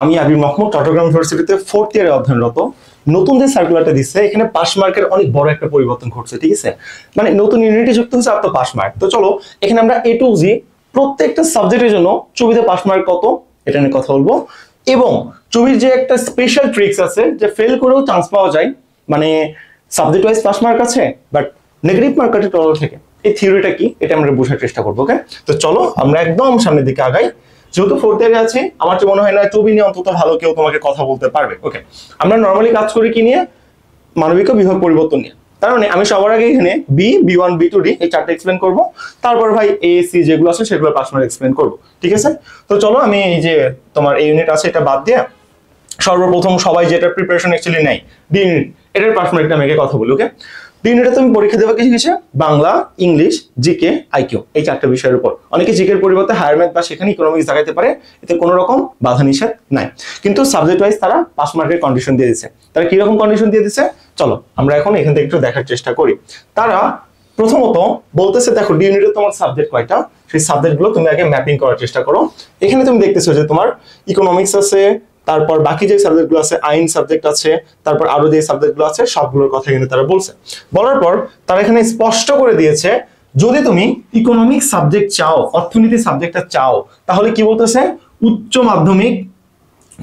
আমি আবির মাহমুদ চট্টগ্রাম ইউনিভার্সিটিতে 4th ইয়ারে অধ্যয়নরত। নতুন যে সার্কুলারটা দিচ্ছে এখানে পাস মার্কের অনেক বড় একটা পরিবর্তন ঘটছে, ঠিক আছে? মানে নতুন ইউনিটে যুক্ত হচ্ছে আর তো পাস মার্ক। তো চলো এখানে আমরা A to Z প্রত্যেকটা সাবজেক্টের জন্য চবিতে পাস মার্ক কত এটা নিয়ে কথা বলবো, এবং চবির যে একটা স্পেশাল ট্রিক্স আছে যে ফেল করেও চান্স পাওয়া যায়, মানে সাবজেক্ট ওয়াইজ পাস মার্ক আছে বাট নেগেটিভ মার্ক কাটে টোটাল থেকে। এই থিওরিটা কি এটা আমরা বোঝার চেষ্টা করবো। ওকে, তো চলো আমরা একদম সামনের দিকে আগাই। যেহেতু 4th ইয়ারে আছি, আমার তো মনে হয় না চবি নিয়ে অন্তত ভালো কেউ তোমাকে কথা বলতে পারবে। ওকে, আমরা নর্মালি কাজ করি কি নিয়ে? মানবিক বিভাগ পরিবর্তন নিয়ে। তার মানে আমি সবার আগে এখানে B1 B2 D এই চারটা এক্সপ্লেন করব, তারপর ভাই A C যেগুলো আছে সেগুলো পাস মার্ক এক্সপ্লেন করব, ঠিক আছে? তো চলো আমি এই যে তোমার এই ইউনিট আছে এটা বাদ দিয়ে সর্বপ্রথম সবাই যেটা প্রিপারেশন অ্যাকচুয়ালি নেয় ডি ইউনিট, এটার পাস মার্কটা আমি কথা বলি। ওকে, ডি ইউনিটে তুমি পরীক্ষা দেবে কিছু কিছু বাংলা, ইংলিশ, জিকে, আইকিউ এই চারটা বিষয়ের উপর। অনেকে জিকের পরিবর্তে হায়ার ম্যাথ বা সেখানে ইকোনমিক্স দেখাইতে পারে, এতে কোনো রকম বাধা নিষেধ নাই। কিন্তু সাবজেক্ট ওয়াইজ তারা পাস মার্কের কন্ডিশন দিয়ে দিচ্ছে। তারা কিরকম কন্ডিশন দিয়ে দিচ্ছে চলো আমরা এখন এখান থেকে একটু দেখার চেষ্টা করি। তারা প্রথমত বলতেছে দেখো ডি ইউনিটে তোমার সাবজেক্ট কয়টা, সেই সাবজেক্টগুলো তুমি আগে ম্যাপিং করার চেষ্টা করো। এখানে তুমি দেখতেছো যে তোমার ইকোনমিক্স আছে, তারপর বাকি যে সাবজেক্টগুলো আছে, আইন সাবজেক্ট আছে, তারপর আরো যে সাবজেক্টগুলো আছে সবগুলোর কথা কিন্তু তারা বলছে। বলার পর তারা এখানে স্পষ্ট করে দিয়েছে যদি তুমি ইকোনমিক্স সাবজেক্ট চাও, অর্থনীতি সাবজেক্টটা চাও, তাহলে কি বলতেছে উচ্চ মাধ্যমিক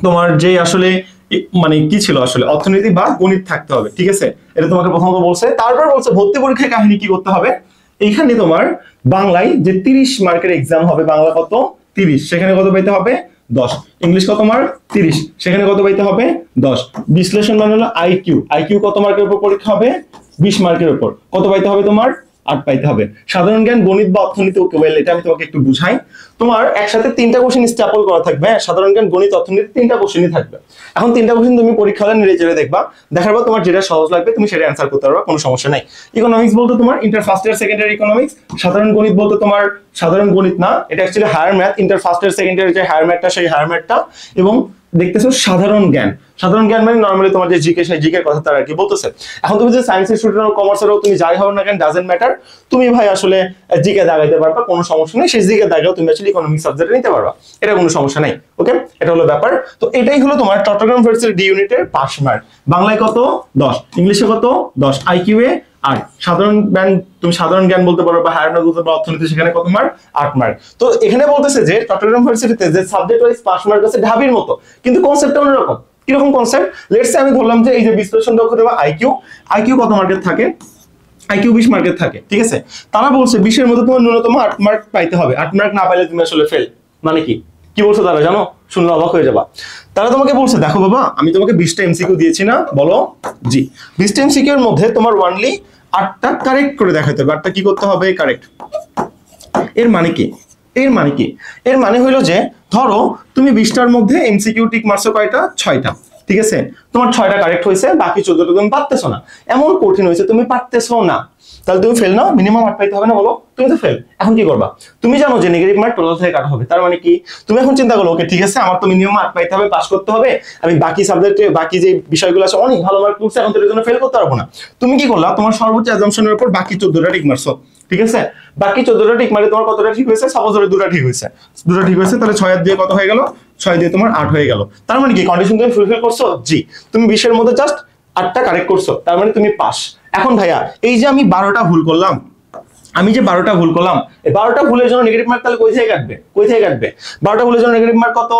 তোমার যে আসলে মানে কি ছিল আসলে অর্থনীতি বা গণিত থাকতে হবে, ঠিক আছে? এটা তোমাকে প্রথমত বলছে। তারপর বলছে ভর্তি পরীক্ষায় কাহিনী কি করতে হবে। এইখানে তোমার বাংলায় যে 30 মার্কের এক্সাম হবে, বাংলা কত 30, সেখানে কত পাইতে হবে 10। ইংলিশ কত মার্ক 30, সেখানে কত পাইতে হবে 10। বিশ্লেষণ মানে হলো আইকিউ, আইকিউ কত মার্কের উপর পরীক্ষা হবে 20 মার্কের উপর, কত পাইতে হবে তোমার 8 পাইতে হবে। সাধারণ জ্ঞান, গণিত বা অর্থনীতি ওকে এটা আমি তোমাকে একটু বুঝাই। তোমার একসাথে 3টা কোশ্চেন স্ট্যাপল করা থাকবে, সাধারণ জ্ঞান, গণিত, অর্থনীতি 3টা কোশ্চেনই থাকবে। এখন 3টা কোশ্চেন তুমি পরীক্ষা হলে নিয়ে চেয়ে দেখবা, দেখার পর তোমার যেটা সহজ লাগবে তুমি সেটা অ্যান্সার করতে পারবে, কোনো সমস্যা নাই। ইকোনমিক্স বলতে তোমার inter first year second year economics. সাধারণ গণিত বলতে তোমার সাধারণ গণিত না, এটা actually higher math, inter first year second year যে হায়ার ম্যাথটা সেই হায়ার ম্যাথটা। এবং দেখতেছো সাধারণ জ্ঞান, সাধারণ জ্ঞান মানে নরমালি তোমার যে জিকে সেই জিকের কথা তারা আর কি বলতেছে। এখন তুমি যে সায়েন্সের স্টুডেন্ট কমার্সেরও তুমি যাই হও না কেন ডাজেন্ট ম্যাটার, তুমি ভাই আসলে জিকে দাগাইতে পারবা, কোনো সমস্যা নেই। সেই জিকে দাগাও তুমি আসলে ইকোনমিক্স সাবজেক্ট নিতে পারবা, এটা কোনো সমস্যা নেই। ওকে, এটা হলো ব্যাপার। তো এটাই হলো তোমার চট্টগ্রাম ইউনিভার্সিটি ডি ইউনিটের পাস মার্ক। বাংলায় কত 10, ইংলিশে কত 10, আইকিউ এ 8, সাধারণ জ্ঞান তুমি সাধারণ জ্ঞান বলতে পারো বা হায়ার ম্যাথ বলতে পারো, অর্থনীতি সেখানে কত মার্ক 8 মার্ক। তো এখানে বলতেছে যে চট্টগ্রাম ইউনিভার্সিটিতে যে সাবজেক্ট ওয়াইজ পাস মার্ক আছে ঢাবির মতো, কিন্তু কনসেপ্টটা অন্যরকম। কিরকম কনসেপ্ট? লেটস সে আমি ধরলাম যে এই যে বিশ্লেষণ দক্ষতা বা আইকিউ, আইকিউ কত মার্কের থাকে? আইকিউ 20 মার্কের থাকে, ঠিক আছে? তারা বলছে 20 এর মধ্যে তোমার ন্যূনতম 8 মার্ক পাইতে হবে। 8 মার্ক না পাইলে তুমি আসলে ফেল। মানে কি কি বলছো তারা জানো? শুনলে অবাক হয়ে যাবা। তারা তোমাকে বলছে দেখো বাবা আমি তোমাকে 20টা এমসিকিউ দিয়েছি না, বলো জি। 20টা এমসিকিউ এর মধ্যে তোমার ওয়ানলি 8টা কারেক্ট করে দেখাতে হবে। 8টা কি করতে হবে? কারেক্ট। এর মানে কি? এর মানে কি? এর মানে হইলো যে ধরো তুমি 20টার মধ্যে এমসিকিউ টিক মারছো কয়টা? 6টা, ঠিক আছে? তোমার 6টা কারেক্ট হয়েছে, বাকি 14টা তুমি পারতেছো না। এমন কঠিন হয়েছে তুমি পারতেছো না, তাহলে তুমি ফেল না? মিনিমাম 8 পাইতে হবে না, বলো? তুমি তো ফেল। এখন কি করবা? তুমি জানো যে নেগেটিভ মার্ক টোটাল থেকে কাটা হবে। তার মানে কি তুমি এখন চিন্তা করো ওকে ঠিক আছে আমার তো মিনিমাম 8 পাইতে হবে, পাস করতে হবে, আমি বাকি সাবজেক্টে বাকি যে বিষয়গুলো আছে অনেক ভালো মার্ক করছে, এখন তো এর জন্য ফেল করতে পারবো না। তুমি কি করলা? তোমার সর্বোচ্চ অ্যাজাম্পশনের উপর বাকি 14টা টিক মারছো, ঠিক আছে? বাকি 14টা টিক মারে তোমার কতটা ঠিক হয়েছে? সাপোজ ধরে 2টা ঠিক হয়েছে, 2টা ঠিক হয়েছে, তাহলে 6 দিয়ে কত হয়ে গেল? 6 দিয়ে তোমার 8 হয়ে গেল। তার মানে কি কন্ডিশন তুমি ফুলফিল করছো? জি। তুমি 20 এর মধ্যে জাস্ট 8টা কারেক্ট করছো, তার মানে তুমি পাস। এখন ভাইয়া এই যে আমি 12টা ভুল করলাম, আমি যে 12টা ভুল করলাম, এই 12টা ভুলের জন্য নেগেটিভ মার্ক তাহলে কই থেকে কাটবে? কই থেকে কাটবে? 12টা ভুলের জন্য নেগেটিভ মার্ক কত?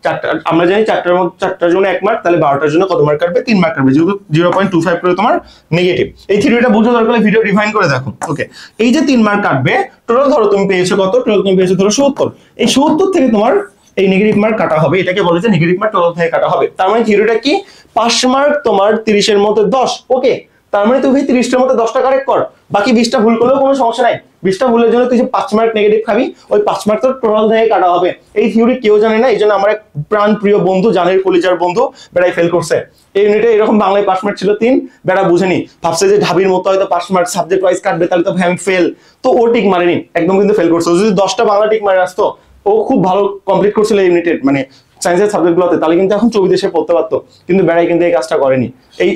4টা। আমরা জানি 4টার জন্য 1 মার্ক, তাহলে 12টার জন্য কত মার্ক কাটবে? 3 মার্ক কাটবে, যেহেতু 0.25 করে তোমার নেগেটিভ। এই থিওরিটা বুঝতে দরকার হলে ভিডিও রিভাইন্ড করে দেখো। ওকে, এই যে 3 মার্ক কাটবে, টোটাল ধরো তুমি পেয়েছো কত? টোটাল তুমি পেয়েছো ধরো 70। এই 70 থেকে তোমার এই নেগেটিভ মার্ক কাটা হবে, এটাকে বলে যে নেগেটিভ মার্ক টোটাল থেকে কাটা হবে। তার মানে থিওরিটা কি? পাস মার্ক তোমার 30 এর মধ্যে 10। ওকে, তার মানে তুই 30টার মধ্যে 10টা কারেক্ট কর, বাকি 20টা ভুল করলেও কোনো সমস্যা নাই। 20টা ভুলের জন্য তুই যে 5 মার্ক নেগেটিভ খাবি, ওই 5 মার্ক তো টোটাল থেকে কাটা হবে। এই থিওরি কেউ জানে না, এই জন্য আমার এক প্রাণ প্রিয় বন্ধু, জানের কলিজার বন্ধু বেড়াই ফেল করছে। এই ইউনিটে এরকম বাংলায় 5 মার্ক ছিল 3, বেড়া বুঝেনি, ভাবছে যে ঢাবির মতো হয়তো 5 মার্ক সাবজেক্ট ওয়াইজ কাটবে, তাহলে তো আমি ফেল। তো ও টিক মারেনি, একদম কিন্তু ফেল করছে। যদি 10টা বাংলা টিক মারে আসতো, ও খুব ভালো কমপ্লিট করছিল এই ইউনিটের মানে সায়েন্সের সাবজেক্টগুলোতে, তাহলে কিন্তু এখন 24 দেশে পড়তে পারতো। কিন্তু বেড়াই কিন্তু এই কাজটা করেনি,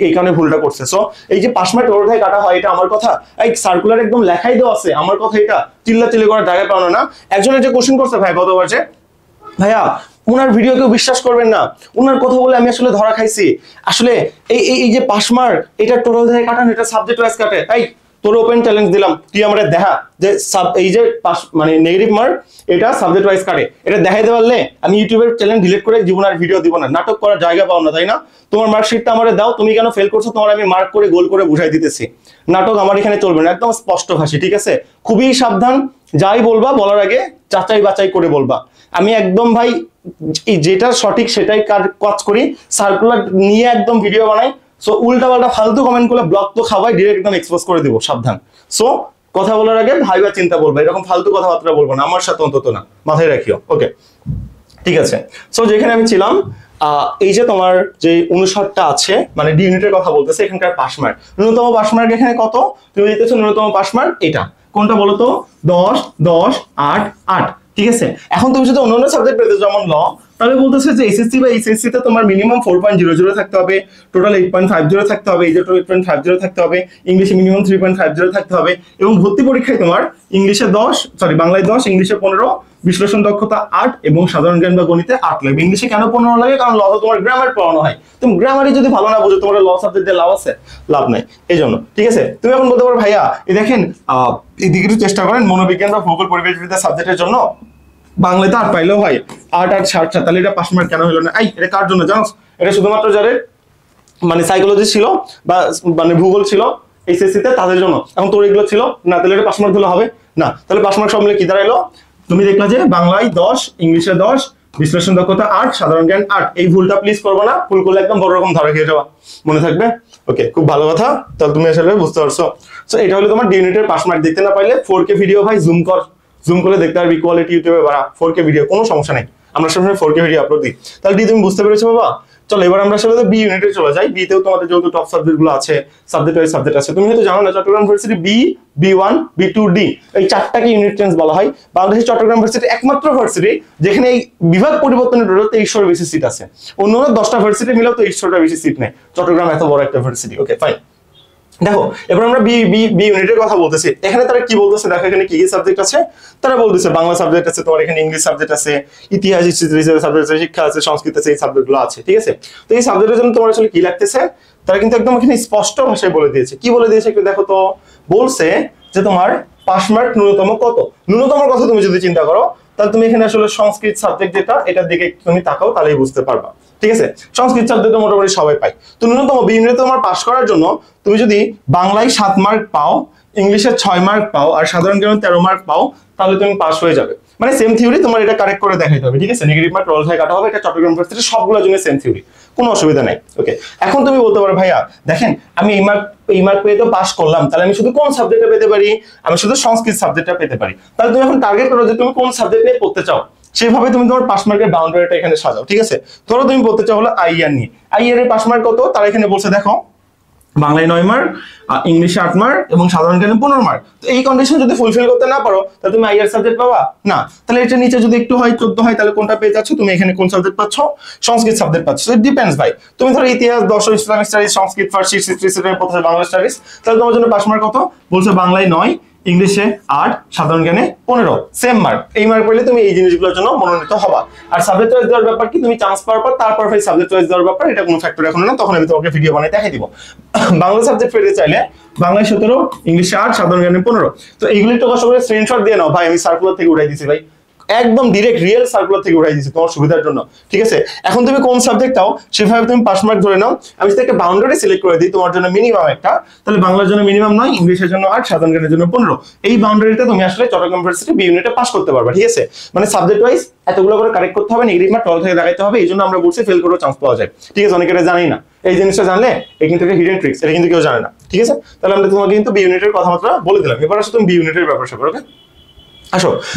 এই কারণে ভুলটা করছে। সো এই যে 5 মার্ক টোটাল থেকে কাটা হয়, এটা আমার কথা, এই সার্কুলার একদম লেখাই দেওয়া আছে, আমার কথা, এটা চিল্লাচিল্লি করার জায়গা পাওয়া না। একজনের যে কোশ্চেন করছে ভাই গতবার যে ভাইয়া ওনার ভিডিও কেউ বিশ্বাস করবেন না, ওনার কথা বলে আমি আসলে ধরা খাইছি। আসলে এই যে পাস মার্ক, এটা টোটাল থেকে কাটান, এটা সাবজেক্ট ওয়াইজ কাটে। এই তোর ওপেন চ্যালেঞ্জ দিলাম, তুই আমরা দেখা যে এই যে পাস মানে নেগেটিভ মার্ক এটা সাবজেক্ট ওয়াইজ কাটে, এটা দেখাইতে পারলে আমি ইউটিউবের চ্যানেল ডিলিট করে জীবন আর ভিডিও দিব না। নাটক করার জায়গা পাও না, তাই না? তোমার মার্কশিটটা আমারে দাও, তুমি কেন ফেল করছো তোমার আমি মার্ক করে গোল করে বুঝাই দিতেছি। নাটক আমার এখানে চলবে না, একদম স্পষ্ট ভাষী, ঠিক আছে? খুবই সাবধান, যাই বলবা বলার আগে যাচাই বাছাই করে বলবা। আমি একদম ভাই যেটা সঠিক সেটাই কাজ করি, সার্কুলার নিয়ে একদম ভিডিও বানাই। সো উল্টা পাল্টা ফালতু কমেন্ট করলে ব্লক তো খাওয়াই, ডিরেক্ট একদম এক্সপোজ করে দিব, সাবধান। সো কথা বলার আগে ভাইবা চিন্তা বলবো, এরকম ফালতু কথাবার্তা বলবো না, আমার সাথে অন্তত না, মাথায় রাখিও। ওকে, ঠিক আছে। সো যেখানে আমি ছিলাম, এই যে তোমার যে অনুসারটা আছে মানে ডি ইউনিটের কথা বলতেছে, এখানকার পাস মার্ক, ন্যূনতম পাস মার্ক এখানে কত তুমি দিতেছো? ন্যূনতম পাস মার্ক এটা কোনটা বলো তো? 10 10 8 8, ঠিক আছে? এখন তুমি যদি অন্যান্য সাবজেক্ট পেতে যেমন ল, তাহলে বলতেছে যে এসএসসি বা এইচএসসি তে তোমার মিনিমাম 4.00 থাকতে হবে, টোটাল 8.50 থাকতে হবে, এই যে 8.50 থাকতে হবে, ইংলিশে মিনিমাম 3.50 থাকতে হবে, এবং ভর্তি পরীক্ষায় তোমার ইংলিশে 10 বাংলায় 10, ইংলিশে 15, বিশ্লেষণ দক্ষতা 8 এবং সাধারণ জ্ঞান বা গণিতে 8 লাগবে। ইংলিশে কেন 15 লাগে? কারণ ল তোমার গ্রামার পড়ানো হয়, তুমি গ্রামারই যদি ভালো না বুঝো তোমার ল সাবজেক্ট দিয়ে লাভ আছে? লাভ নাই, এই জন্য, ঠিক আছে? তুমি এখন বলতে পারো ভাইয়া এই দেখেন এদিকে একটু চেষ্টা করেন, মনোবিজ্ঞান বা ভূগোল পরিবেশবিদ্যা সাবজেক্টের জন্য বাংলাতে 8 পাইলেও হয়, 8 8 60, তাহলে এটা পাস মার্ক কেন হলো না? এটা কার জন্য জানো? এটা শুধুমাত্র যাদের মানে সাইকোলজি ছিল বা মানে ভূগোল ছিল এইচএসসি তে তাদের জন্য। এখন তোর এগুলো ছিল না, তাহলে এটা পাস মার্ক দিলে হবে না। তাহলে পাস মার্ক সব মিলে কি দাঁড়াইলো? তুমি দেখলা যে বাংলায় 10, ইংলিশে 10, বিশ্লেষণ দক্ষতা 8, সাধারণ জ্ঞান 8। এই ভুলটা প্লিজ করবে না, ভুল করলে একদম বড় রকম ধরা খেয়ে যাওয়া, মনে থাকবে? ওকে, খুব ভালো কথা, তাহলে তুমি আসলে বুঝতে পারছো। সো এটা হলো তোমার ডি ইউনিটের পাস মার্ক। দেখতে না পাইলে 4K ভিডিও ভাই জুম কর, জুম করে দেখতে পারবি, কোয়ালিটি ইউটিউবে বাড়া 4K ভিডিও, কোনো সমস্যা নেই, আমরা সবসময় 4K ভিডিও আপলোড দিই। তাহলে ডি তুমি বুঝতে পেরেছো বাবা? চলো এবার আমরা আসলে বি ইউনিটে চলে যাই। বি তেও তোমাদের যেহেতু টপ সাবজেক্ট গুলো আছে, সাবজেক্ট ওয়াইজ সাবজেক্ট আছে, তুমি হয়তো জানো না Chittagong university B, B one, B2, D এই চারটাকে ইউনিট চেঞ্জ বলা হয়। বাংলাদেশের চট্টগ্রাম ইউনিভার্সিটি একমাত্র ভার্সিটি যেখানে এই বিভাগ পরিবর্তনের টোটাল 2300 বেশি সিট আছে। অন্য 10টা ভার্সিটি মিলেও তো 2300টা বেশি সিট নেই, চট্টগ্রাম এত বড় একটা ভার্সিটি। ওকে ফাইন, দেখো এবার আমরা বি ইউনিটের কথা বলতেছি। এখানে তারা কি বলতেছে দেখো, এখানে কি কি সাবজেক্ট আছে? তারা বলতেছে বাংলা সাবজেক্ট আছে, তোমার এখানে ইংলিশ সাবজেক্ট আছে, ইতিহাস সাবজেক্ট আছে, শিক্ষা আছে, সংস্কৃত আছে, এই সাবজেক্টগুলো আছে, ঠিক আছে? তো এই সাবজেক্টের জন্য তোমার আসলে কি লাগতেছে তারা কিন্তু একদম এখানে স্পষ্ট ভাষায় বলে দিয়েছে। কি বলে দিয়েছে একটু দেখো তো। বলছে যে তোমার পাস মার্ক ন্যূনতম কত। ন্যূনতম কথা তুমি যদি চিন্তা করো তাহলে তুমি এখানে আসলে সংস্কৃত সাবজেক্ট যেটা, এটার দিকে তুমি তাকাও তাহলেই বুঝতে পারবা, ঠিক আছে? সংস্কৃত সাবজেক্ট মোটামুটি সবাই পায়। তো ন্যূনতম বি ইউনিটে তোমার পাস করার জন্য তুমি যদি বাংলায় 7 মার্ক পাও, ইংলিশে 6 মার্ক পাও, আর সাধারণ জ্ঞানে 13 মার্ক পাও, তাহলে তুমি পাস হয়ে যাবে। মানে সেম থিওরি, তোমার এটা কারেক্ট করে দেখাইতে হবে, ঠিক আছে? নেগেটিভ মার্ক রোল হয়ে কাটা হবে, এটা চট্টগ্রাম ইউনিভার্সিটির সবগুলোর জন্য সেম থিওরি, কোনো অসুবিধা নাই। ওকে, এখন তুমি বলতে পারো ভাইয়া দেখেন আমি এই মার্ক পেয়ে তো পাস করলাম, তাহলে আমি শুধু কোন সাবজেক্টে পেতে পারি? আমি শুধু সংস্কৃত সাবজেক্টটা পেতে পারি। তাহলে তুমি এখন টার্গেট করো যে তুমি কোন সাবজেক্ট নিয়ে পড়তে চাও, সেভাবে তুমি তোমার পাস মার্কের বাউন্ডারিটা এখানে সাজাও, ঠিক আছে? ধরো তুমি পড়তে চাও হলো আইআর নিয়ে, আইআর এর পাস মার্ক কত তারা এখানে বলছে দেখো, বাংলায় 9 মার্ক, ইংলিশে 8 মার্ক এবং সাধারণ জ্ঞানে 15 মার্ক। তো এই কন্ডিশন যদি ফুলফিল করতে না পারো তাহলে তুমি আইআর সাবজেক্ট পাবা না। তাহলে এটা নিচে যদি একটু হয় 14 হয়, তাহলে কোনটা পেয়ে যাচ্ছ তুমি? এখানে কোন সাবজেক্ট পাচ্ছ? সংস্কৃত সাবজেক্ট পাচ্ছ। ইট ডিপেন্ডস ভাই, তুমি ধরো ইতিহাস, দর্শন, ইসলামিক স্টাডিজ, সংস্কৃত, ফার্সি, হিস্ট্রি, বাংলা স্টাডিজ, তাহলে তোমার জন্য পাস মার্ক কত? বলছে বাংলায় 9, ইংলিশে 8, সাধারণ জ্ঞানে 15, সেম মার্ক। এই মার্ক পেলে তুমি এই জিনিসগুলোর জন্য মনোনীত হবা। আর সাবজেক্ট ওয়াইজ দেওয়ার ব্যাপার কি, তুমি চান্স পাওয়ার পর তারপর ভাই সাবজেক্ট ওয়াইজ দেওয়ার ব্যাপার, এটা কোনো ফ্যাক্টর এখন না, তখন আমি তোমাকে ভিডিও বানিয়ে দেখাই দিব। বাংলা সাবজেক্ট পেতে চাইলে বাংলায় 17, ইংলিশে 8, সাধারণ জ্ঞানে 15। তো এইগুলো একটু কষ্ট করে স্ক্রিনশট দিয়ে নাও ভাই, আমি সার্কুলার থেকে উঠাই দিছি ভাই, একদম ডিরেক্ট রিয়েল সার্কুলার থেকে উঠাই দিছি তোমার সুবিধার জন্য, ঠিক আছে? এখন তুমি কোন সাবজেক্ট চাও সেভাবে তুমি পাস মার্ক ধরে নাও। আমি যদি একটা বাউন্ডারি সিলেক্ট করে দিই তোমার জন্য মিনিমাম একটা, তাহলে বাংলার জন্য মিনিমাম 9, ইংলিশের জন্য 8, সাধারণ জ্ঞানের জন্য 15। এই বাউন্ডারিতে তুমি আসলে চট্টগ্রাম ইউনিভার্সিটি বি ইউনিটে পাস করতে পারবে, ঠিক আছে? মানে সাবজেক্ট ওয়াইজ এতগুলো করে কারেক্ট করতে হবে, নেগেটিভ মার্ক 12 থেকে দেখাইতে হবে, এই জন্য আমরা বলছি ফেল করার চান্স পাওয়া যায়, ঠিক আছে? অনেকে এটা জানেই না, এই জিনিসটা জানলে এই কিন্তু একটা হিডেন ট্রিক্স, এটা কিন্তু কেউ জানে না, ঠিক আছে? তাহলে আমরা তোমাকে কিন্তু বি ইউনিটের কথাবার্তা বলে দিলাম। এবার আসলে তুমি বি ইউনিটের ব্যাপার স্যাপার, ওকে? আসো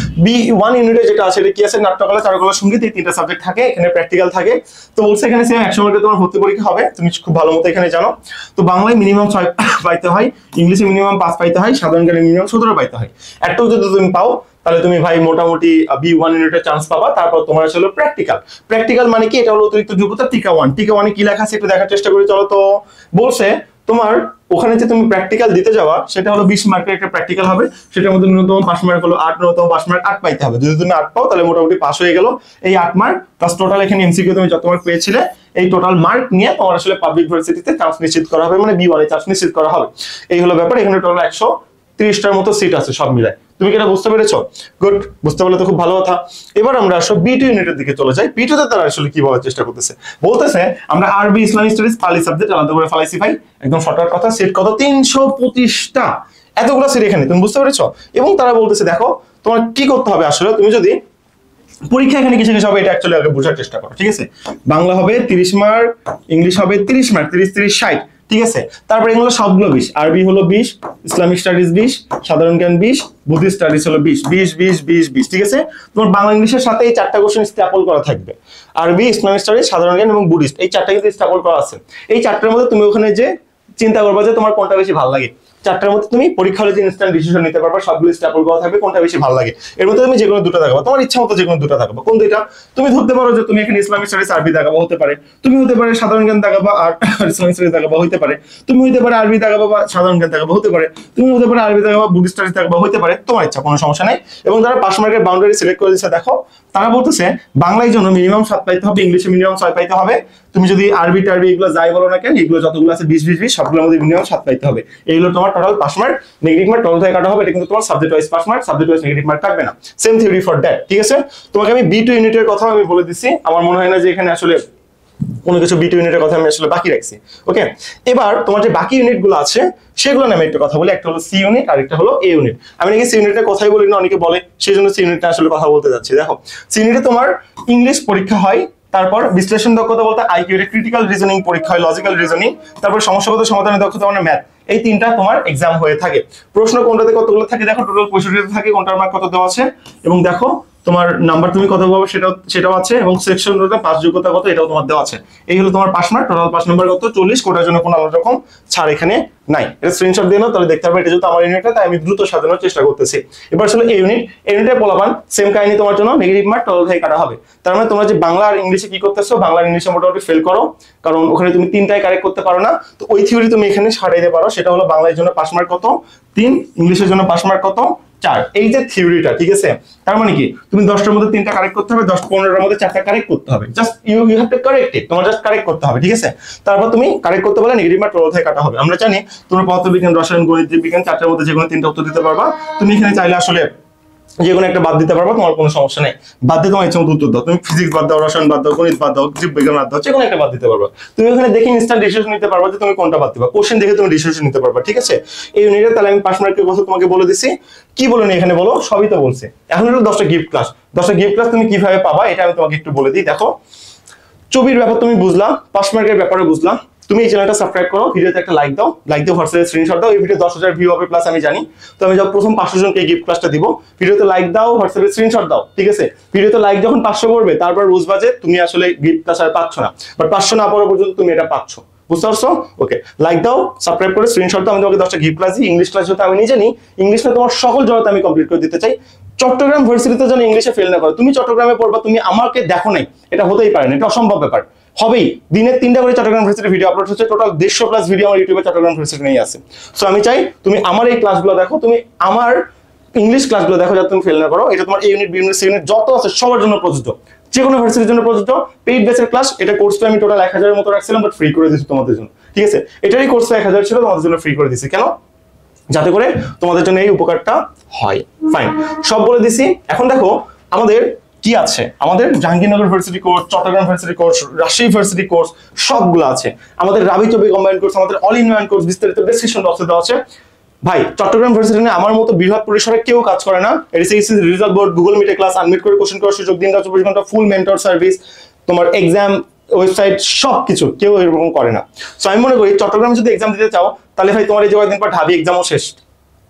বি1 ইউনিটে যেটা আছে এটা কি আছে? নাট্যকলা, চারুকলা, সঙ্গীত, এই 3টা সাবজেক্ট থাকে, এখানে প্র্যাকটিক্যাল থাকে। তো বলছে এখানে সেম 100 মার্কের তোমার ভর্তি পরীক্ষা হবে, তুমি খুব ভালো মতো এখানে জানো। তো বাংলায় মিনিমাম 6 পাইতে হয়, ইংলিশে মিনিমাম 5 পাইতে হয়, সাধারণ জ্ঞানে মিনিমাম 17 পাইতে হয়। একটাও যদি তুমি পাও তাহলে তুমি ভাই মোটামুটি বি1 ইউনিটের চান্স পাবা। তারপর তোমার আসলে প্র্যাকটিক্যাল মানে কি? এটা হলো অতিরিক্ত যোগ্যতা টিকা 1। টিকা 1 এ কি লেখা আছে একটু দেখার চেষ্টা করি, চলো তো। বলছে তোমার ওখানে যে তুমি প্র্যাকটিক্যাল দিতে যাওয়া সেটা হলো 20 মার্কের একটা প্র্যাকটিক্যাল হবে, সেটার মধ্যে ন্যূনতম 5 মার্ক হলো 8, ন্যূনতম 5 মার্ক 8 পাইতে হবে। যদি তুমি 8 পাও তাহলে মোটামুটি পাস হয়ে গেল। এই 8 মার্ক প্লাস টোটাল এখানে এমসিকিউ তুমি যত মার্ক পেয়েছিলে এই টোটাল মার্ক নিয়ে তোমার আসলে পাবলিক ভার্সিটিতে চান্স নিশ্চিত করা হবে, মানে B1 এ চান্স নিশ্চিত করা হবে। এই হলো ব্যাপার। এখানে টোটাল 130টার মতো সিট আছে সব মিলায়। তুমি কি এটা বুঝতে পেরেছো? গুড, বুঝতে পারলে তো খুব ভালো কথা। এবার আমরা আসলে B2 ইউনিটের দিকে চলে যাই। B2 তে তারা আসলে কি বলার চেষ্টা করতেছে, বলতেছে আমরা আরবি ইসলামিক স্টাডিজ পালি সাবজেক্ট আলাদা করে ফেলাইছি ভাই, একদম শর্টকাট কথা। সিট কত? 325টা, এতগুলো সিট এখানে, তুমি বুঝতে পেরেছো? এবং তারা বলতেছে দেখো তোমার কি করতে হবে আসলে, তুমি যদি পরীক্ষা এখানে কিছু কিছু হবে এটা অ্যাকচুয়ালি আগে বোঝার চেষ্টা করো, ঠিক আছে? বাংলা হবে 30 মার্ক, ইংলিশ হবে 30 মার্ক, 30 30 60, ঠিক আছে? তারপরে এগুলো সবগুলো 20, আরবি হলো 20, ইসলামিক স্টাডিজ 20, সাধারণ জ্ঞান 20, বুদ্ধিস্ট স্টাডিজ হলো 20 20 20 20 20, ঠিক আছে? তোমার বাংলা ইংলিশের সাথে এই 4টা কোশ্চেন স্ট্যাপল করা থাকবে। আরবি, ইসলামিক স্টাডিজ, সাধারণ জ্ঞান এবং বুদ্ধিস্ট, এই 4টা কিন্তু স্ট্যাপল করা আছে। এই 4টার মধ্যে তুমি ওখানে যে চিন্তা করবা যে তোমার কোনটা বেশি ভালো লাগে, 4টার মধ্যে তুমি পরীক্ষা হলে যে ইনস্ট্যান্ট ডিসিশন নিতে পারবা, সবগুলো স্ট্যাপল করা থাকবে, কোনটা বেশি ভালো লাগে। এর মধ্যে তুমি যে কোনো দুটো দেখাবো, তোমার ইচ্ছা মতো যে কোনো দুটো দেখাবো। কোন দুইটা? তুমি ধরতে পারো যে তুমি এখানে ইসলামিক স্টাডিজ আরবি দেখাবো, হতে পারে। তুমি হতে পারে সাধারণ জ্ঞান দেখাবো আর ইসলামিক স্টাডিজ দেখাবো, হতে পারে। তুমি হতে পারে আরবি দেখাবো বা সাধারণ জ্ঞান দেখাবো, হতে পারে। তুমি হতে পারে আরবি দেখাবো, বুদ্ধিস্ট স্টাডিজ দেখাবো, হতে পারে। তোমার ইচ্ছা, কোনো সমস্যা নাই। এবং যারা 5 মার্কের বাউন্ডারি সিলেক্ট করে দিচ্ছে দেখো, তারা বলতেছে বাংলার জন্য মিনিমাম 7 পাইতে হবে, ইংলিশে মিনিমাম 6 পাইতে হবে। তুমি যদি আরবি টারবি এগুলো যাই বলো না কেন, এগুলো যতগুলো আছে 20 20 20 সবগুলোর মধ্যে মিনিমাম 7 পাইতে হবে। এইগুলো তোমার total 5 mark, negative mark total থেকে কাটা হবে। এটা কিন্তু তোমার subject wise 5 mark, subject wise negative mark কাটবে না। সেম থিওরি ফর দ্যাট, ঠিক আছে? তোমাকে আমি B2 ইউনিটের কথা আমি বলে দিচ্ছি। আমার মনে হয় না যে এখানে আসলে কোনো কিছু B2 ইউনিটের কথা আমি আসলে বাকি রাখছি। ওকে, এবার তোমার যে বাকি ইউনিটগুলো আছে সেগুলো নামে একটু কথা বলি। একটা হলো C ইউনিট আর একটা হলো A ইউনিট। আমি নাকি C ইউনিটের কথাই বলি না, অনেকে বলে, সেই জন্য C ইউনিটটা আসলে কথা বলতে যাচ্ছি। দেখো, C ইউনিটে তোমার ইংলিশ পরীক্ষা হয়, তারপর বিশ্লেষণ দক্ষতা বলতে IQ, এর ক্রিটিক্যাল রিজনিং পরীক্ষা হয়, লজিক্যাল রিজনিং, তারপর সমস্যাগত সমাধানের দক্ষতা মানে ম্যাথ। এই 3টা তোমার এক্সাম হয়ে থাকে। প্রশ্ন কোনটাতে কতগুলো থাকে দেখো, টোটাল 65টা থাকে, কোনটার মার্ক কত দেওয়া আছে এবং দেখো তোমার নাম্বার তুমি কত পাবে সেটাও আছে, এবং সেকশন পাস যোগ্যতা কত এটাও তোমার দেওয়া আছে। এই হলো তোমার 5 মার্ক, টোটাল 5 নাম্বার কত 40। কোটার জন্য কোনো আলাদা রকম ছাড় এখানে নাই। এটা স্ক্রিনশট দিয়ে নাও, তাহলে দেখতে পারবে এটা যেহেতু আমার ইউনিটটা তাই আমি দ্রুত সাজানোর চেষ্টা করতেছি। এবার আসলে এই ইউনিটে বলাবান সেম কাহিনী, তোমার জন্য নেগেটিভ মার্ক টোটাল থেকে কাটা হবে। তার মানে তোমরা যে বাংলা আর ইংলিশে কি করতেছো, বাংলা আর ইংলিশে মোটামুটি ফেল করো, কারণ ওখানে তুমি 3টাই কারেক্ট করতে পারো না। তো ওই থিওরি তুমি এখানে সারাইতে পারো। সেটা হলো বাংলার জন্য 5 মার্ক কত 3, ইংলিশের জন্য 5 মার্ক কত 4। এই যে থিওরিটা, ঠিক আছে? তার মানে কি তুমি 10টার মধ্যে 3টা কারেক্ট করতে হবে, 10-15টার মধ্যে 4টা কারেক্ট করতে হবে। Just you have to correct it, তোমার জাস্ট কারেক্ট করতে হবে, ঠিক আছে? তারপর তুমি কারেক্ট করতে পারলে নেগেটিভ মার্ক টোটাল থেকে কাটা হবে। আমরা জানি তোমরা পদার্থবিজ্ঞান, রসায়ন, গণিত, জীববিজ্ঞান 4টার মধ্যে যে কোনো 3টা উত্তর দিতে পারবা। তুমি এখানে চাইলে আসলে যে কোনো একটা বাদ দিতে পারবা, তোমার কোনো সমস্যা নেই। বাদ দিয়ে তোমার ইচ্ছা মতো উত্তর দাও। তুমি ফিজিক্স বাদ দাও, রসায়ন বাদ দাও, গণিত বাদ দাও, জীববিজ্ঞান বাদ দাও, যে কোনো একটা বাদ দিতে পারবা। তুমি ওখানে দেখে ইনস্ট্যান্ট ডিসিশন নিতে পারবা যে তুমি কোনটা বাদ দিবা। কোশ্চেন দেখে তুমি ডিসিশন নিতে পারবা, ঠিক আছে? এই ইউনিটে তাহলে আমি 5 মার্কের কথা তোমাকে বলে দিছি। কি বলে নি এখানে বলো, সবই তো বলছে। এখন হলো 10টা গিফট ক্লাস। 10টা গিফট ক্লাস তুমি কিভাবে পাবা এটা আমি তোমাকে একটু বলে দিই। দেখো, ছবির ব্যাপার তুমি বুঝলা, 5 মার্কের ব্যাপারে বুঝলা। তুমি এই চ্যানেলটা সাবস্ক্রাইব করো, ভিডিওতে একটা লাইক দাও, লাইক দিয়ে হোয়াটসঅ্যাপে স্ক্রিনশট দাও। এই ভিডিও 10,000 ভিউ হবে প্লাস আমি জানি। তো আমি যখন প্রথম 500 জনকে গিফট ক্লাসটা দিব, ভিডিওতে লাইক দাও, হোয়াটসঅ্যাপে স্ক্রিনশট দাও, ঠিক আছে? ভিডিওতে লাইক যখন 500 করবে তারপর বুঝবা যে তুমি আসলে গিফট ক্লাস আর পাচ্ছ না, বাট 500 না পড়া পর্যন্ত তুমি এটা পাচ্ছ। বুঝতে পারছো? ওকে, লাইক দাও, সাবস্ক্রাইব করে স্ক্রিনশট দাও। আমি তোমাকে 10টা গিফট ক্লাস দিই। ইংলিশ ক্লাস হতে আমি নিজে নিই, ইংলিশে তোমার সকল জড়তা আমি কমপ্লিট করে দিতে চাই। চট্টগ্রাম ভার্সিটিতে যেন ইংলিশে ফেল না করো। তুমি চট্টগ্রামে পড়বা, তুমি আমাকে দেখো নাই, এটা হতেই পারে না, এটা অসম্ভব ব্যাপার। হবেই, দিনে 3টা করে চট্টগ্রাম ভার্সিটির ভিডিও আপলোড হচ্ছে, টোটাল 150 প্লাস ভিডিও আমার ইউটিউবে চট্টগ্রাম ভার্সিটি নিয়ে আছে। সো আমি চাই তুমি আমার এই ক্লাসগুলো দেখো, তুমি আমার ইংলিশ ক্লাসগুলো দেখো, যাতে তুমি ফেল না করো। এটা তোমার এই unit, B unit, C unit যত আছে সবার জন্য প্রযোজ্য, যে কোনো ভার্সিটির জন্য প্রযোজ্য। পেইড ব্যাচের ক্লাস, এটা কোর্সটা আমি টোটাল 1000 এর মতো রাখছিলাম, বাট ফ্রি করে দিয়েছি তোমাদের জন্য, ঠিক আছে? এটারই কোর্সটা 1000 ছিল, তোমাদের জন্য ফ্রি করে দিয়েছি। কেন? যাতে করে তোমাদের জন্য এই উপকারটা হয়। ফাইন, সব বলে দিছি। এখন দেখো আমাদের কি আছে, আমাদের Jahangirnagar varsity course, Chittagong varsity course, Rajshahi varsity course সবগুলো আছে। আমাদের রাবি চবি কম্বাইন্ড কোর্স, আমাদের অল ইন ওয়ান কোর্স বিস্তারিত ডেসক্রিপশন বক্সে দেওয়া আছে। ভাই, চট্টগ্রাম ভার্সিটি নিয়ে আমার মতো বৃহৎ পরিসরে কেউ কাজ করে না। এডিসি রিজাল্ট বোর্ড, গুগল মিটে ক্লাস, আনমিট করে কোশ্চেন করার সুযোগ, দিন রাত 24 ঘন্টা ফুল মেন্টর সার্ভিস, তোমার এক্সাম, ওয়েবসাইট সবকিছু কেউ এরকম করে না। সো আমি মনে করি চট্টগ্রামে যদি এক্সাম দিতে চাও তাহলে ভাই তোমার এই যে কয়েকদিন পর ঢাবি এক্সামও শেষ।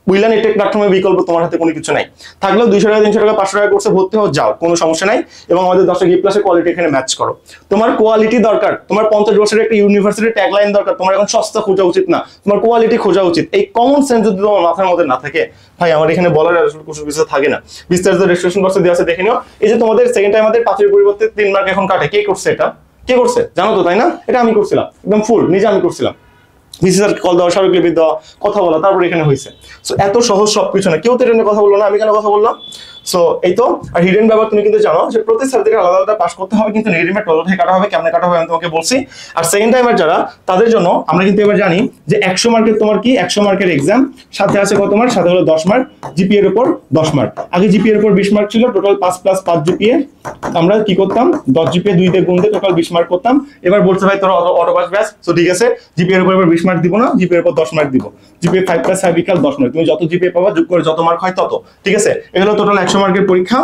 বুঝলেন, একটা প্ল্যাটফর্মের বিকল্প তোমার হাতে কোনো কিছু নাই। থাকলেও 200 টাকা, 300 টাকা, 500 টাকা কোর্সে ভর্তি হও, যাও, কোনো সমস্যা নাই। এবং আমাদের 10টা গিফট ক্লাসের কোয়ালিটি এখানে ম্যাচ করো। তোমার কোয়ালিটি দরকার, তোমার 50 বছরের একটা ইউনিভার্সিটির ট্যাগলাইন দরকার। তোমার এখন সস্তা খোঁজা উচিত না, তোমার কোয়ালিটি খোঁজা উচিত। এই কমন সেন্স যদি তোমার মাথার মধ্যে না থাকে, ভাই আমার এখানে বলার আসলে কিছু বিষয় থাকে না। বিস্তারিত রেজিস্ট্রেশন বক্সে দেওয়া আছে, দেখে নিও। এই যে তোমাদের সেকেন্ড টাইম আমাদের 5 এর পরিবর্তে 3 মার্ক এখন কাটে, কে করছে এটা? কে করছে জানো তো, তাই না? এটা আমি করছিলাম, একদম ফুল নিজে আমি করছিলাম। ভিসি কল দেওয়া, স্মারকলিপি দেওয়া, কথা বলা, তারপর এখানে হয়েছে। সো এত সহজ সবকিছু না, কেউ তো এটা নিয়ে কথা বললো না, আমি কেন কথা বললাম। সো এই তো। আর হিডেন ব্যাপার তুমি কিন্তু জানো যে প্রতি সাবজেক্টে আলাদা আলাদা পাস করতে হবে, কিন্তু নেগেটিভ মার্ক টোটাল থেকে কাটা হবে, কেমনে কাটা হবে আমি তোমাকে বলছি। আর সেকেন্ড টাইমার যারা, তাদের জন্য আমরা কিন্তু এবার জানি যে 100 মার্কের তোমার কি 100 মার্কের এক্সাম, সাথে আছে কত মার্ক, সাথে হলো 10 মার্ক, জিপিএ এর উপর 10 মার্ক। আগে জিপিএ এর উপর 20 মার্ক ছিল, টোটাল 5 + 5 জিপিএ, আমরা কি করতাম 10 জিপিএ 2 দিয়ে গুণ দিয়ে টোটাল 20 মার্ক করতাম। এবার বলছে ভাই তোর অটো পাস ব্যাস, সো ঠিক আছে জিপিএ এর উপর এবার 20 মার্ক দিব না, জিপিএ এর উপর 10 মার্ক দিব। জিপিএ 5 + 5 = 10 মার্ক, তুমি যত জিপিএ পাবা যোগ করে যত মার্ক হয় তত, ঠিক আছে। এগুলো টোটাল 100 মার্কের পরীক্ষা,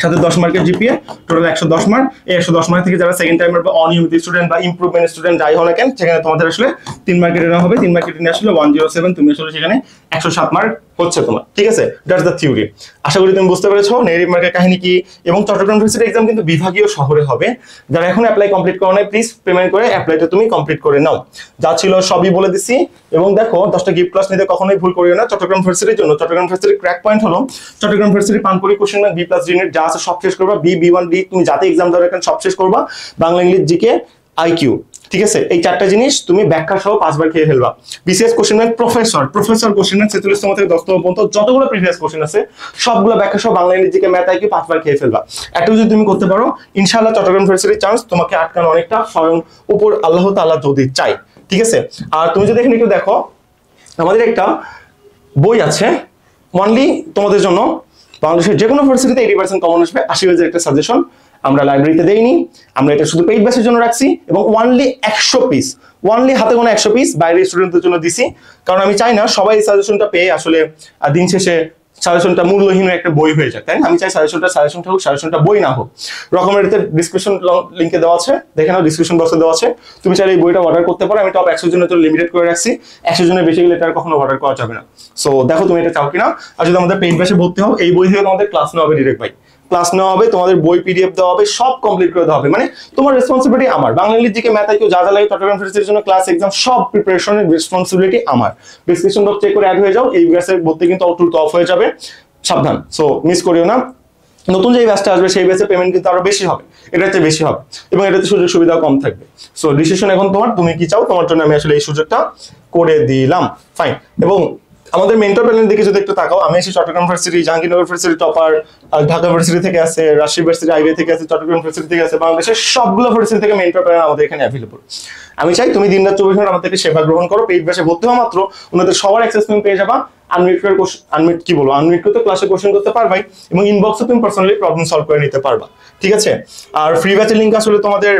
সাথে 10 মার্কের জিপিএ, টোটাল 110 মার্ক। এই 110 মার্ক থেকে যারা সেকেন্ড টাইমার বা অনিয়মিত স্টুডেন্ট বা ইমপ্রুভমেন্ট স্টুডেন্ট যাই হও না কেন, সেখানে তোমাদের আসলে 3 মার্কের নেওয়া হবে। 3 মার্কের নিয়ে আসলে 107, তুমি আসলে সেখানে 107 মার্ক হচ্ছে তোমার, ঠিক আছে। That's the theory. আশা করি তুমি বুঝতে পেরেছো নেগেটিভ মার্কের কাহিনী কি। এবং চট্টগ্রাম ইউনিভার্সিটি এক্সাম কিন্তু বিভাগীয় শহরে হবে। যারা এখন অ্যাপ্লাই কমপ্লিট করো নাই, প্লিজ পেমেন্ট করে অ্যাপ্লাইটা তুমি কমপ্লিট করে নাও। যা ছিল সবই বলে দিছি। এবং দেখো 10টা গিফট ক্লাস নিতে কখনোই ভুল করিও না চট্টগ্রাম ইউনিভার্সিটির জন্য। চট্টগ্রাম ইউনিভার্সিটির ক্র্যাক পয়েন্ট হলো চট্টগ্রাম ইউনিভার্সিটি পানপুরি কোশ্চেন ব্যাংক B+ ইউনিট যা আছে সব শেষ করবা, B1 D তুমি যাতে এক্সাম দাও এখানে সব শেষ করবা, বাংলা ইংলিশ জিকে আইকিউ, ঠিক আছে। এই 4টা জিনিস তুমি ব্যাখ্যা সহ 5 বার খেয়ে ফেলবা। BCS question bank professor question bank 46তম থেকে 10তম পর্যন্ত যতগুলো প্রিভিয়াস কোশ্চেন আছে সবগুলো ব্যাখ্যা সহ Bangla English GK math IQ 5 বার খেয়ে ফেলবা। এটুকু যদি তুমি করতে পারো, ইনশাআল্লাহ চট্টগ্রাম ইউনিভার্সিটির চান্স তোমাকে আটকানো অনেকটা, স্বয়ং উপর আল্লাহ তাআলা যদি চাই, ঠিক আছে। আর তুমি যদি এখানে একটু দেখো, আমাদের একটা বই আছে অনলি তোমাদের জন্য, বাংলাদেশের যে কোনো ইউনিভার্সিটিতে 80% কমন আসবে, 80 পেজের একটা সাজেশন। আমরা লাইব্রেরিতে দেইনি, আমরা এটা শুধু পেইড ব্যাচের জন্য রাখছি, এবং অনলি 100 পিস, অনলি হাতে গোনা 100 পিস বাইরের স্টুডেন্টদের জন্য দিছি। কারণ আমি চাই না সবাই এই সাজেশনটা পেয়ে আসলে দিন শেষে সাজেশনটা মূল্যহীন একটা বই হয়ে যায়, তাই না। আমি চাই সাজেশনটা হোক, সাজেশনটা বই না হোক। রকমের ডিসক্রিপশন লিংকে দেওয়া আছে, দেখে নাও, ডিসক্রিপশন বক্সে দেওয়া আছে। তুমি চাইলে এই বইটা অর্ডার করতে পারো। আমি টপ 100 জনের জন্য লিমিটেড করে রাখছি, 100 জনের বেশি গেলে এটা আর কখনো অর্ডার করা যাবে না। সো দেখো তুমি এটা চাও কিনা। আর যদি আমাদের পেইড ব্যাচে ভর্তি হও, এই বই থেকে তোমাদের ক্লাস নেওয়া হবে, ডিরেক্ট ভাই ক্লাস নেওয়া হবে, তোমাদের বই পিডিএফ দেওয়া হবে, সব কমপ্লিট করে দেওয়া হবে। মানে তোমার রেসপন্সিবিলিটি আমার, Bangla English GK math IQ যা যা লাগে চট্টগ্রাম ইউনিভার্সিটির জন্য ক্লাস এক্সাম সব প্রিপারেশনের রেসপন্সিবিলিটি আমার। ডিসক্রিপশন বক্স চেক করে অ্যাড হয়ে যাও। এই ব্যাচের ভর্তি কিন্তু অফ হয়ে যাবে, সাবধান। সো মিস করিও না। নতুন যে ব্যাচটা আসবে সেই ব্যাচে পেমেন্ট কিন্তু আরো বেশি হবে, এটার চেয়ে বেশি হবে, এবং এটাতে সুযোগ সুবিধা কম থাকবে। সো ডিসিশন এখন তোমার, তুমি কি চাও, তোমার জন্য আমি আসলে এই সুযোগটা করে দিলাম, ফাইন। এবং আমাদের মেন্টর প্যানেলের দিকে যদি একটু তাকাও, আমি এসে Chittagong university, Jahangirnagar university topper, Dhaka university থেকে আছে, রাজশাহী ইউনিভার্সিটি আইবি থেকে আছে, চট্টগ্রাম ইউনিভার্সিটি থেকে আছে, বাংলাদেশের সবগুলো ইউনিভার্সিটি থেকে মেন্টর প্যানেল আমাদের এখানে অ্যাভেলেবল। আমি চাই তুমি দিনরাত 24 ঘন্টা আমার থেকে সেবা গ্রহণ করো। পেইড ব্যাচে ভর্তি হওয়া মাত্র ওনাদের সবার অ্যাক্সেস তুমি পেয়ে যাবা। আনমিউট ক্লাসে কোশ্চেন করতে পারবাই, এবং ইনবক্সে তুমি পার্সোনালি প্রবলেম সলভ করে নিতে পারবা, ঠিক আছে। আর ফ্রি ব্যাচের লিংক আসলে তোমাদের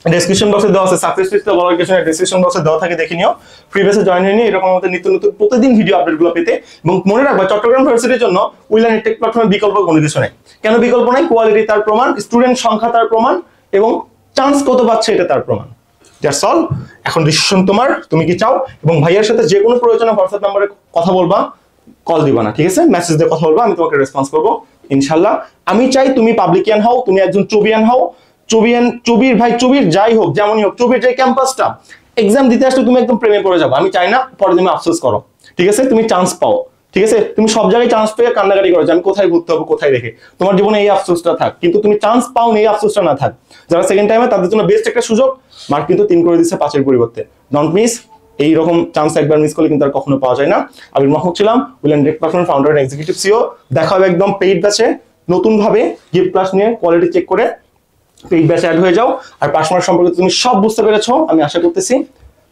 ডেসক্রিপশন বক্সে দেওয়া আছে, সাকসেস লিস্টে বলার কিছু না, ডেসক্রিপশন বক্সে দেওয়া থাকে, দেখে নিও। ফ্রি ব্যাচে জয়েন হয়ে নিও এরকম আমাদের নিত্য নতুন প্রতিদিন ভিডিও আপডেটগুলো পেতে। এবং মনে রাখবা চট্টগ্রাম ইউনিভার্সিটির জন্য উইলার্ন টেক প্ল্যাটফর্মের বিকল্প কোনো কিছু নেই। কেন বিকল্প নাই? কোয়ালিটি তার প্রমাণ, স্টুডেন্ট সংখ্যা তার প্রমাণ, এবং চান্স কত পাচ্ছে এটা তার প্রমাণ। That's all. এখন ডিসিশন তোমার, তুমি কি চাও। এবং ভাইয়ার সাথে যে কোনো প্রয়োজনে হোয়াটসঅ্যাপ নাম্বারে কথা বলবা, কল দিবা না, ঠিক আছে, মেসেজ দিয়ে কথা বলবা, আমি তোমাকে রেসপন্স করবো ইনশাল্লাহ। আমি চাই তুমি পাবলিকিয়ান হও, তুমি একজন চবিয়ান হও, চবির ভাই, চবির যাই হোক, যেমনই হোক, চবির যে ক্যাম্পাসটা এক্সাম দিতে আসলে তুমি একদম প্রেমে পড়ে যাবো। আমি চাই না পরে তুমি আফসোস করো, ঠিক আছে। তুমি চান্স পাও, ঠিক আছে। তুমি সব জায়গায় চান্স পেয়ে কান্নাকাটি করো যে আমি কোথায় ভর্তি হবো, কোথায় রেখে। তোমার জীবনে এই আফসোসটা থাক, কিন্তু তুমি চান্স পাও না, এই আফসোসটা না থাক। যারা সেকেন্ড টাইমে, তাদের জন্য বেস্ট একটা সুযোগ। মার্ক কিন্তু 3 করে দিচ্ছে 5-এর পরিবর্তে। Don't miss. এইরকম চান্স একবার মিস করলে কিন্তু আর কখনো পাওয়া যায় না। আমি মাহমুদ ছিলাম, WeLearn tech platform founder and executive CEO. দেখা হবে একদম পেইড ব্যাচে, নতুন ভাবে গিফট ক্লাস নিয়ে, কোয়ালিটি চেক করে পেইড ব্যাচে অ্যাড হয়ে যাও। আর পাস মার্ক সম্পর্কে তুমি সব বুঝতে পেরেছো আমি আশা করতেছি।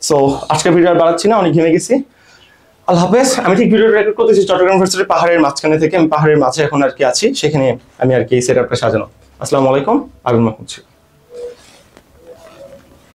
সো আজকে ভিডিও আর বাড়াচ্ছি না, অনেক ঘেমে গেছি। আল্লাহ হাফেজ। আমি ঠিক ভিডিওটা রেকর্ড করতেছি চট্টগ্রাম ইউনিভার্সিটির পাহাড়ের মাঝখানে থেকে। আমি পাহাড়ের মাঝে এখন আর কি আছি, সেখানে আমি আর কি এই সেটআপটা সাজানো। আসসালামু আলাইকুম, আবির মাহমুদ ছিলাম।